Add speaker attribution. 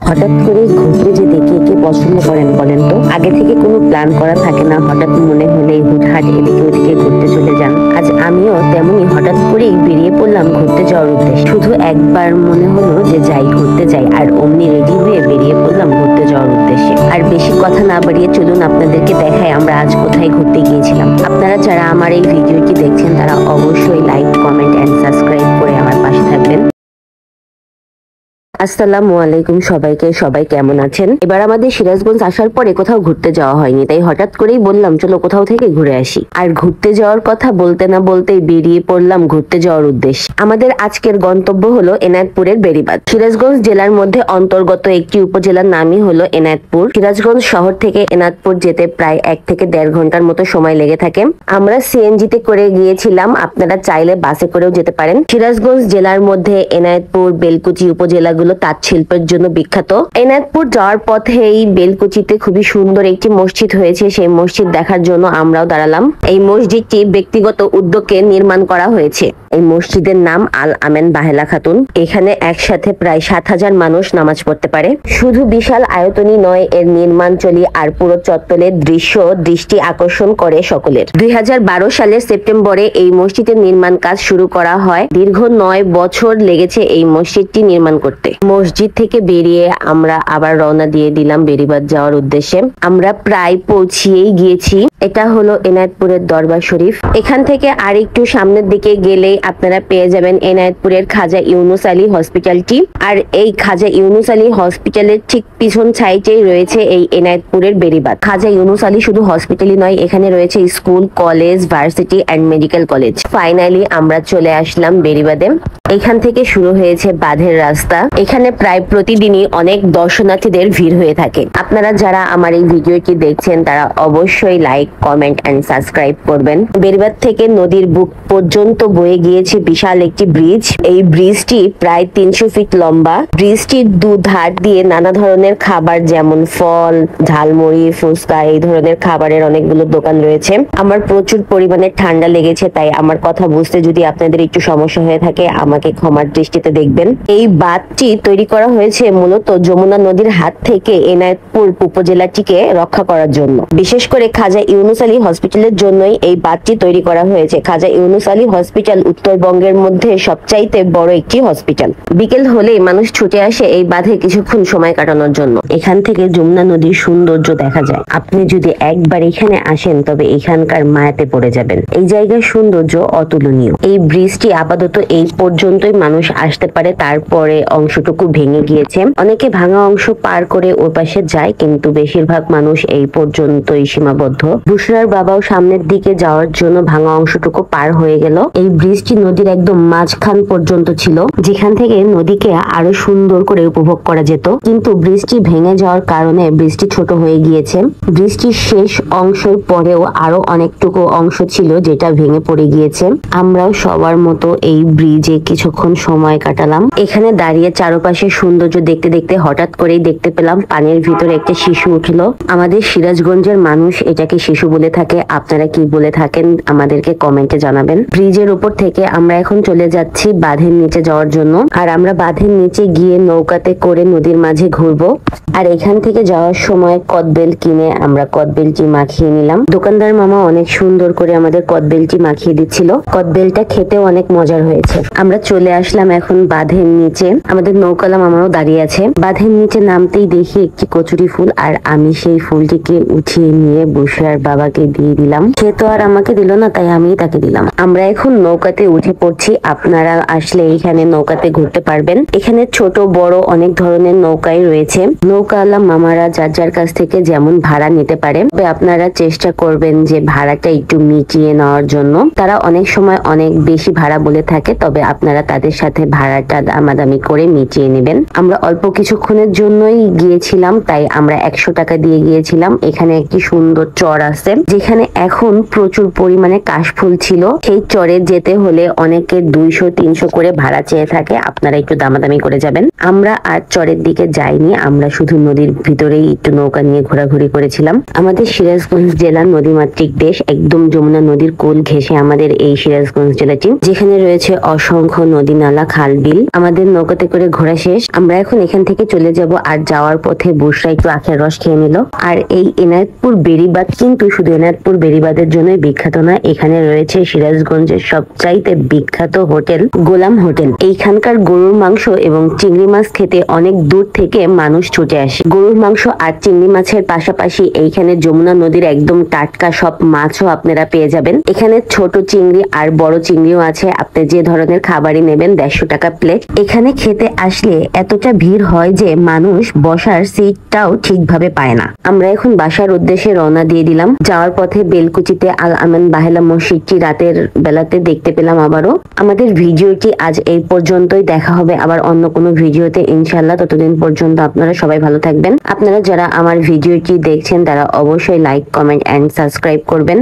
Speaker 1: হঠাৎ করে ঘুরতে যেতে কে কে পছন্দ করেন বলেন তো? আগে থেকে কোনো প্ল্যান করা থাকে না, হঠাৎ মনে হলেই হুটহাট এদিকে ওদিকে ঘুরতে চলে যান। আজ আমিও তেমনি হঠাৎ করেই বেরিয়ে পড়লাম ঘুরতে যাওয়ার উদ্দেশ্যে। শুধু একবার মনে হলো যে যাই, ঘুরতে যাই, আর অমনি রেডি হয়ে বেরিয়ে পড়লাম ঘুরতে যাওয়ার উদ্দেশ্যে। আর বেশি কথা না বাড়িয়ে চলুন আপনাদেরকে দেখাই আমরা আজ কোথায় ঘুরতে গিয়েছিলাম। আপনারা যারা আমার এই ভিডিওটি দেখছেন তারা অবশ্যই লাইক, কমেন্ট এন্ড সাবস্ক্রাইব করে আমার পাশে থাকবেন। আসসালামু আলাইকুম সবাইকে। সবাই কেমন আছেন? এবার আমাদের সিরাজগঞ্জ আসার পরে কোথাও ঘুরতে যাওয়া হয়নি, তাই হঠাৎ করেই বললাম চলো কোথাও থেকে ঘুরে আসি। আর ঘুরতে যাওয়ার কথা বলতে না বলতেই বেরিয়ে পড়লাম ঘুরতে যাওয়ার উদ্দেশ্যে। আমাদের আজকের গন্তব্য হলো এনায়েতপুরের বেড়িবাঁধ। সিরাজগঞ্জ জেলার মধ্যে অন্তর্গত একটি উপজেলার নামই হলো এনায়েতপুর। সিরাজগঞ্জ শহর থেকে এনায়েতপুর যেতে প্রায় 1 থেকে 1.5 ঘন্টার মতো সময় লেগে থাকে। আমরা সিএনজিতে করে গিয়েছিলাম, আপনারা চাইলে বাসে করেও যেতে পারেন। সিরাজগঞ্জ জেলার মধ্যে এনায়েতপুর, বেলকুচি উপজেলাগুলো তাঁত শিল্পের জন্য বিখ্যাত। এনায়েতপুর যাওয়ার পথে এই বেলকুচিতে খুবই সুন্দর একটি মসজিদ হয়েছে, সেই মসজিদ দেখার জন্য আমরাও দাঁড়ালাম। এই মসজিদটি ব্যক্তিগত উদ্যোগে নির্মাণ করা হয়েছে। এই মসজিদের নাম আল আমেন বাহেলা খাতুন। এখানে একসাথে প্রায় 7,000 মানুষ নামাজ পড়তে পারে। শুধু বিশাল আয়তনই নয়, এর নির্মাণচলি আর পুরো চত্বরের দৃষ্টি আকর্ষণ করে সকলের। 2012 সালের সেপ্টেম্বরে এই মসজিদের নির্মাণ কাজ শুরু করা হয়। দীর্ঘ 9 বছর লেগেছে এই মসজিদটি নির্মাণ করতে। মসজিদ থেকে বেরিয়ে আমরা আবার রওনা দিয়ে দিলাম বেড়িবাঁধ যাওয়ার উদ্দেশ্যে। আমরা প্রায় পৌঁছিয়েই গিয়েছি। এটা হলো এনায়েতপুরের দরবার শরীফ। এখান থেকে আর একটু সামনের দিকে গেলেই আপনারা পেয়ে যাবেন এনায়েতপুরের খাজা ইউনুস আলী হসপিটালটি। আর এই খাজা ইউনুস আলী হসপিটালের ঠিক পিছন সাইডেই রয়েছে এই এনায়েতপুরের বেড়িবাঁধ। খাজা ইউনুস আলী শুধু হসপিটালই নয়, এখানে রয়েছে school, college, varsity and medical college. Finally আমরা চলে আসলাম বেড়িবাঁধে। এখান থেকে শুরু হয়েছে বাঁধের রাস্তা। এখানে প্রায় প্রতিদিনই অনেক দর্শনার্থীদের ভিড় হয়ে থাকে। আপনারা যারা আমার এই ভিডিওটি দেখছেন তারা অবশ্যই লাইক, কমেন্ট এন্ড সাবস্ক্রাইব করবেন। বেড়িবাঁধ থেকে নদীর বুক পর্যন্ত বয়ে গিয়েছে বিশাল একটি ব্রিজ। এই ব্রিজটি প্রায় 300 ফিট লম্বা। ব্রিজটির দুধার দিয়ে নানা ধরনের খাবার যেমন ফল, ঝালমুড়ি, ফুচকা এই ধরনের খাবারের অনেকগুলো দোকান রয়েছে। আমার প্রচুর পরিমাণে ঠান্ডা লেগেছে, তাই আমার কথা বুঝতে যদি আপনাদের একটু সমস্যা হয়ে থাকে আমাকে ক্ষমার দৃষ্টিতে দেখবেন। এই বাঁধটি তৈরি করা হয়েছে মূলত যমুনা নদীর হাত থেকে এনায়েতপুর উপজেলাটিকে রক্ষা করার জন্য। বিশেষ করে খাজা ইউনুস আলী হসপিটালের জন্যই এই বাঁধটি তৈরি করা হয়েছে। খাজা ইউনুস আলী হসপিটাল উত্তরবঙ্গের মধ্যে সবচাইতে বড় একটি হসপিটাল। বিকেল হলেই মানুষ ছুটে আসে এই বাঁধে কিছুক্ষণ সময় কাটানোর জন্য। এখান থেকে যমুনা নদীর সৌন্দর্য দেখা যায়। আপনি যদি একবার এখানে আসেন তবে এখানকার মায়াতে পড়ে যাবেন। এই জায়গার সৌন্দর্য অতুলনীয়। এই ব্রিজটি আপাতত এই পর্যন্তই মানুষ আসতে পারে, তারপরে অংশটুকু ভেঙে গিয়েছে। অনেকে ভাঙা অংশ পার করে ওর পাশে যায়, কিন্তু বেশিরভাগ মানুষ এই পর্যন্তই সীমাবদ্ধ। বুশরার বাবাও সামনের দিকে যাওয়ার জন্য ভাঙা অংশটুকু পার হয়ে গেল। এই ব্রিজটি নদীর একদম মাঝখান পর্যন্ত ছিল, যেখান থেকে নদীকে আরো সুন্দর করে উপভোগ করা যেত। কিন্তু ব্রিজটি ভেঙে যাওয়ার কারণে ব্রিজটি ছোট হয়ে গিয়েছে। ব্রিজটির শেষ অংশের পরেও আরো অনেকটুকু অংশ ছিল যেটা ভেঙে পড়ে গিয়েছে। আমরাও সবার মতো এই ব্রিজে কিছুক্ষণ সময় কাটালাম। এখানে দাঁড়িয়ে চারপাশে সৌন্দর্য দেখতে দেখতে হঠাৎ করেই দেখতে পেলাম পানির ভিতরে একটা শিশু উঠলো। আমাদের সিরাজগঞ্জের মানুষ এটাকে শিশু বলে থাকে। আপনারা কি বলে থাকেন আমাদেরকে কমেন্টে জানাবেন। ব্রিজের উপর থেকে আমরা এখন চলে যাচ্ছি বাঁধের নিচে যাওয়ার জন্য। আর আমরা বাঁধের নিচে গিয়ে নৌকাতে করে নদীর মাঝে ঘুরবো। আর এখান থেকে যাওয়ার সময় কদবেল কিনে আমরা কদবেলটি মাখিয়ে নিলাম। দোকানদার মামা অনেক সুন্দর করে আমাদের কদবেলটি মাখিয়ে দিচ্ছিল। কদবেলটা খেতেও অনেক মজার হয়েছে। আমরা চলে আসলাম এখন বাঁধের নিচে। আমাদের নৌকালা মামাও দাঁড়িয়ে আছে। বাঁধের নিচে নামতেই দেখি একটি কচুরি ফুল, আর আমি সেই ফুলটিকে উঠিয়ে নিয়ে বুশরার বাবাকে দিয়ে দিলাম। সে তো আর আমাকে দিল না, তাই আমি তাকে দিলাম। আমরা এখন নৌকাতে উঠে পড়ছি। আপনারা আসলে এখানে নৌকাতে ঘুরতে পারবেন। এখানে ছোট বড় অনেক ধরনের নৌকাই রয়েছে। নৌকাওয়ালা মামারা যার যার কাছ থেকে যেমন ভাড়া নিতে পারে, তবে আপনারা চেষ্টা করবেন যে ভাড়াটা একটু মিটিয়ে নেওয়ার জন্য। তারা অনেক সময় অনেক বেশি ভাড়া বলে থাকে, তবে আপনারা তাদের সাথে ভাড়াটা দামাদামি করে মিটিয়ে নেবেন। আমরা অল্প কিছুক্ষণের জন্যই গিয়েছিলাম, তাই আমরা 100 টাকা দিয়ে গিয়েছিলাম। এখানে একটি সুন্দর চর আছে, যেখানে এখন প্রচুর পরিমাণে কাশফুল ছিল। সেই চরে যেতে হলে অনেকে 200-300 করে ভাড়া চেয়ে থাকে। আপনারা একটু দামাদামি করে যাবেন। আমরা আর চরের দিকে যাইনি, আমরা শুধু নদীর ভিতরেই একটু নৌকা নিয়ে ঘোরাঘুরি করেছিলাম। আমাদের সিরাজগঞ্জ জেলা নদীমাতৃক দেশ। একদম যমুনা নদীর কোল ঘেঁষে আমাদের এই সিরাজগঞ্জ জেলাটি, যেখানে রয়েছে অসংখ্য নদী, নালা, খাল, বিল। আমাদের নৌকাতে করে ঘোরা শেষ। আমরা এখন এখান থেকে চলে যাব। আর যাওয়ার পথে বুশরা একটু আখের রস খেয়ে নিল। আর এই এনায়েতপুর বেড়িবাঁধ কিন্তু শুধু এনায়েতপুর বেড়িবাঁধের জন্যই বিখ্যাত না, এখানে রয়েছে সিরাজগঞ্জের সবচাইতে বিখ্যাত হোটেল গোলাম হোটেল। এইখানকার গরুর মাংস এবং চিংড়ি মাছ খেতে অনেক দূর থেকে মানুষ ছুটে আসে। গরুর মাংস আর চিংড়ি মাছের পাশাপাশি এইখানে যমুনা নদীর একদম টাটকা সব মাছও আপনারা পেয়ে যাবেন। এখানে ছোট চিংড়ি আর বড় চিংড়িও আছে। আপনি যে ধরনের খাবারই নেবেন 150 টাকা প্লেট। এখানে খেতে আসলে এতটা ভিড় হয় যে মানুষ বসার সিটটাও ঠিকভাবে পায় না। আমরা এখন বাসার উদ্দেশ্যে রওনা দিয়ে দিলাম। যাওয়ার পথে বেলকুচিতে আল আমান বাহেলা মসজিদটি রাতের বেলাতে দেখতে পেলাম আবারও। আমাদের ভিডিওটি আজ এই পর্যন্তই। দেখা হবে আবার অন্য কোনো ভিডিওতে ইনশাল্লাহ। ততদিন পর্যন্ত আপনারা সবাই ভালো থাকবেন। আপনারা যারা আমার ভিডিওটি দেখছেন তারা অবশ্যই লাইক, কমেন্ট এন্ড সাবস্ক্রাইব করবেন।